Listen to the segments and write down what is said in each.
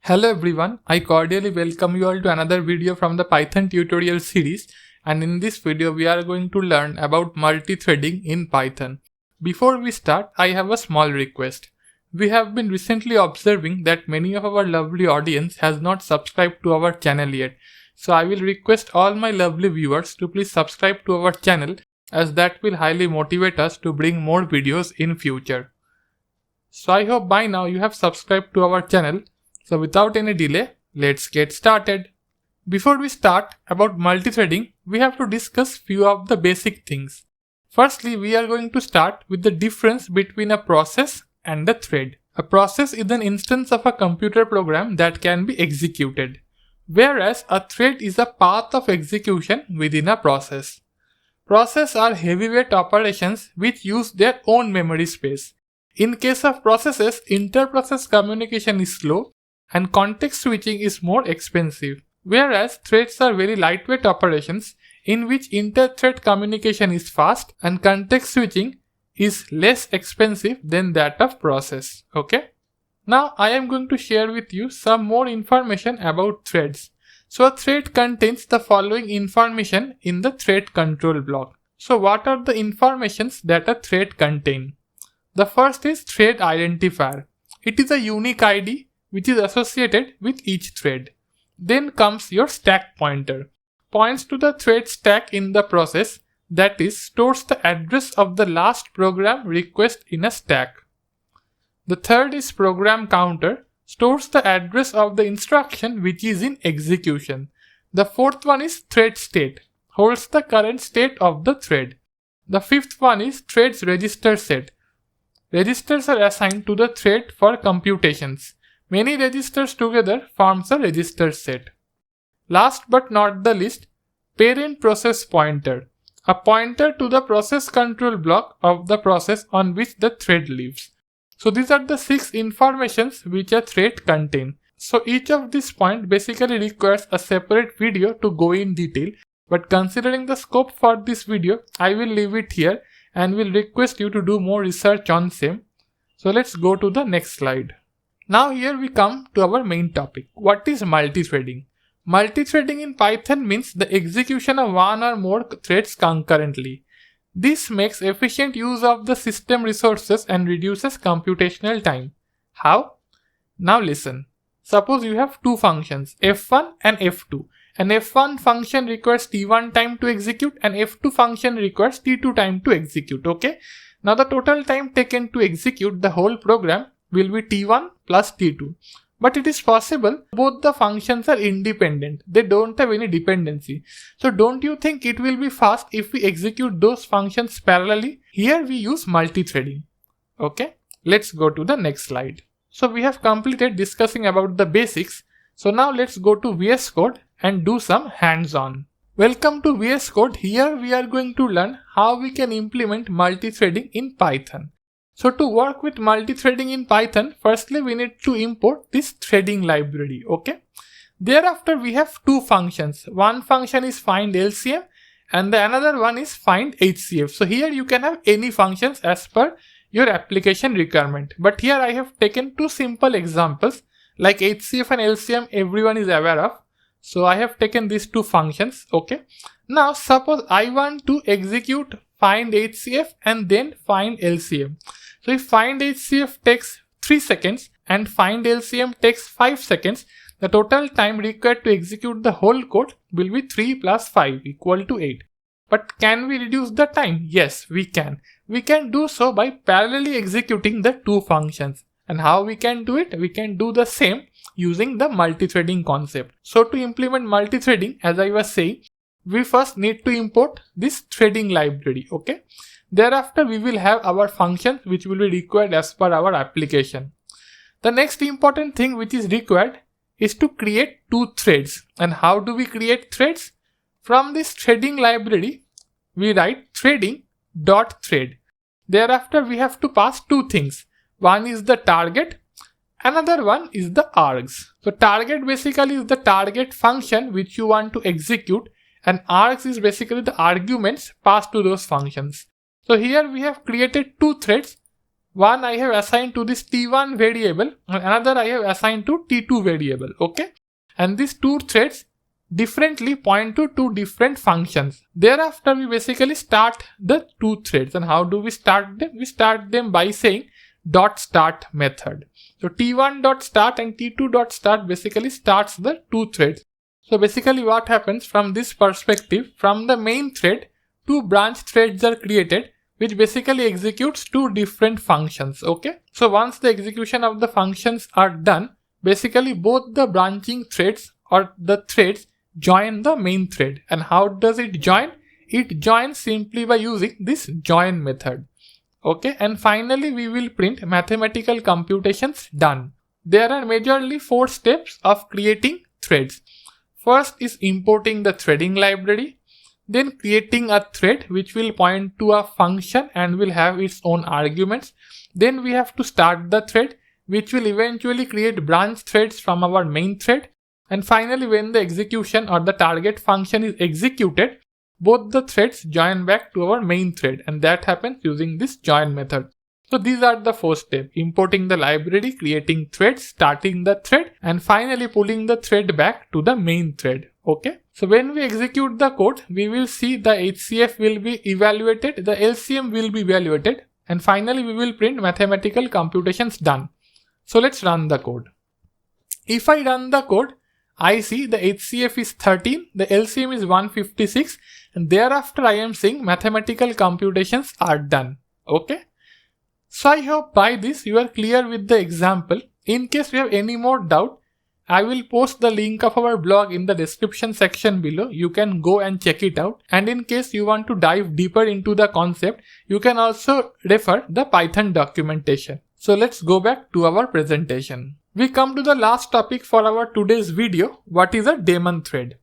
Hello everyone, I cordially welcome you all to another video from the Python tutorial series, and in this video we are going to learn about multithreading in Python. Before we start, I have a small request. We have been recently observing that many of our lovely audience has not subscribed to our channel yet. So I will request all my lovely viewers to please subscribe to our channel, as that will highly motivate us to bring more videos in future. So I hope by now you have subscribed to our channel. So without any delay, let's get started. Before we start about multithreading, we have to discuss few of the basic things. Firstly, we are going to start with the difference between a process and a thread. A process is an instance of a computer program that can be executed, whereas a thread is a path of execution within a process. Processes are heavyweight operations which use their own memory space. In case of processes, inter-process communication is slow and context switching is more expensive, whereas threads are very lightweight operations in which inter-thread communication is fast and context switching is less expensive than that of process. Okay? Now I am going to share with you some more information about threads. So a thread contains the following information in the thread control block. So what are the informations that a thread contains? The first is thread identifier. It is a unique ID which is associated with each thread. Then comes your stack pointer. Points to the thread stack in the process, that is, stores the address of the last program request in a stack. The third is program counter, stores the address of the instruction which is in execution. The fourth one is thread state, holds the current state of the thread. The fifth one is threads register set. Registers are assigned to the thread for computations. Many registers together forms a register set. Last but not the least, parent process pointer, a pointer to the process control block of the process on which the thread lives. So these are the 6 informations which a thread contains. So each of these points basically requires a separate video to go in detail, but considering the scope for this video, I will leave it here and will request you to do more research on same. So let's go to the next slide. Now here we come to our main topic. What is multithreading? Multithreading in Python means the execution of one or more threads concurrently. This makes efficient use of the system resources and reduces computational time. How? Now listen. Suppose you have two functions, f1 and f2. An f1 function requires t1 time to execute and f2 function requires t2 time to execute. Okay. Now the total time taken to execute the whole program will be t1 plus t2. But it is possible both the functions are independent. They don't have any dependency. So don't you think it will be fast if we execute those functions parallelly? Here we use multithreading. Okay. Let's go to the next slide. So we have completed discussing about the basics. So now let's go to VS Code and do some hands-on. Welcome to VS Code. Here we are going to learn how we can implement multithreading in Python. So to work with multithreading in Python, firstly we need to import this threading library. Okay. Thereafter we have two functions. One function is find LCM and the another one is find HCF. So here you can have any functions as per your application requirement. But here I have taken two simple examples, like HCF and LCM everyone is aware of. So I have taken these two functions. Okay. Now suppose I want to execute find HCF and then find LCM. So if find HCF takes 3 seconds and find LCM takes 5 seconds, the total time required to execute the whole code will be 3 plus 5 equal to 8. But can we reduce the time? Yes, we can. We can do so by parallelly executing the two functions. And how we can do it? We can do the same using the multithreading concept. So to implement multithreading, as I was saying, we first need to import this threading library. Okay. Thereafter we will have our functions which will be required as per our application. The next important thing which is required is to create two threads. And how do we create threads? From this threading library, we write threading.thread. Thereafter we have to pass two things. One is the target, another one is the args. So target basically is the target function which you want to execute, and args is basically the arguments passed to those functions. So here we have created two threads. one I have assigned to this T1 variable and another I have assigned to T2 variable. Okay, and these two threads differently point to two different functions. Thereafter we basically start the two threads. And how do we start them? We start them by saying .start method. So T1.start and T2.start basically starts the two threads. So basically what happens from this perspective, from the main thread, two branch threads are created which basically executes two different functions. Okay, so once the execution of the functions are done, basically both the branching threads or the threads join the main thread. And how does it join? It joins simply by using this join method. Okay, and finally we will print mathematical computations done. There are majorly 4 steps of creating threads. First is importing the threading library, then creating a thread which will point to a function and will have its own arguments. Then we have to start the thread which will eventually create branch threads from our main thread. And finally, when the execution or the target function is executed, both the threads join back to our main thread, and that happens using this join method. So these are the 4 steps: importing the library, creating threads, starting the thread, and finally pulling the thread back to the main thread. Okay. So when we execute the code, we will see the HCF will be evaluated, the LCM will be evaluated, and finally we will print mathematical computations done. So let's run the code. If I run the code, I see the HCF is 13, the LCM is 156, and thereafter I am seeing mathematical computations are done. Okay. So I hope by this you are clear with the example. In case you have any more doubt, I will post the link of our blog in the description section below. You can go and check it out. And in case you want to dive deeper into the concept, you can also refer the Python documentation. So let's go back to our presentation. We come to the last topic for our today's video. What is a daemon thread?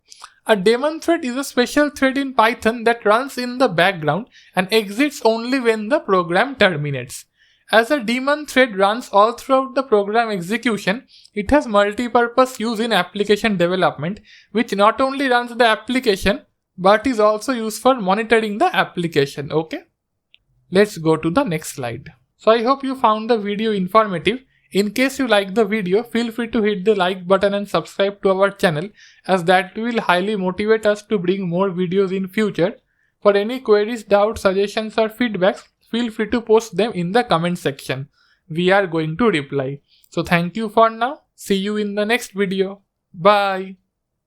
A daemon thread is a special thread in Python that runs in the background and exits only when the program terminates. As a daemon thread runs all throughout the program execution, it has multi-purpose use in application development, which not only runs the application but is also used for monitoring the application. Okay, let's go to the next slide. So I hope you found the video informative. In case you like the video, feel free to hit the like button and subscribe to our channel, as that will highly motivate us to bring more videos in future. For any queries, doubts, suggestions or feedbacks, feel free to post them in the comment section. We are going to reply. So thank you for now. See you in the next video. Bye.